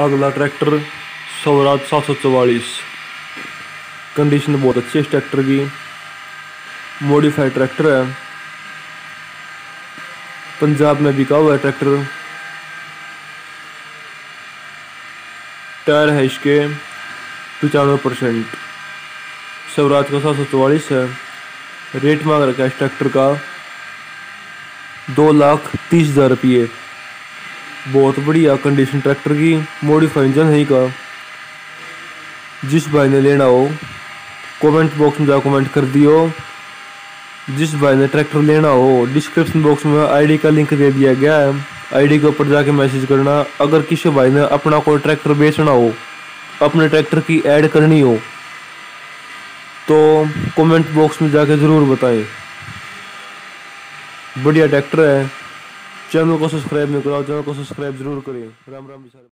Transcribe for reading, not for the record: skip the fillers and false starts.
अगला tractor Swaraj 744। Condition बहुत अच्छी है इस ट्रैक्टर की। मॉडिफाइड ट्रैक्टर है, पंजाब में बिका हुआ है ट्रैक्टर। टायर है इसके 95%। स्वराज का 744 है। रेट मांग रखा है इस ट्रैक्टर का 2,30,000 रुपये। बहुत बढ़िया कंडीशन ट्रैक्टर की, मॉडिफाइड इंजन है का। जिस भाई ने लेना हो कमेंट बॉक्स में जाकर कमेंट कर दियो। जिस भाई ने ट्रैक्टर लेना हो डिस्क्रिप्शन बॉक्स में आईडी का लिंक दे दिया गया है, आईडी के ऊपर जाके मैसेज करना। अगर किसी भाई ने अपना कोई ट्रैक्टर बेचना हो, अपने ट्रैक्टर की ऐड करनी हो, तो कमेंट बॉक्स में जाके ज़रूर बताएं। बढ़िया ट्रैक्टर है। चैनल को सब्सक्राइब नहीं करा, चैनल को सब्सक्राइब जरूर करें। राम राम।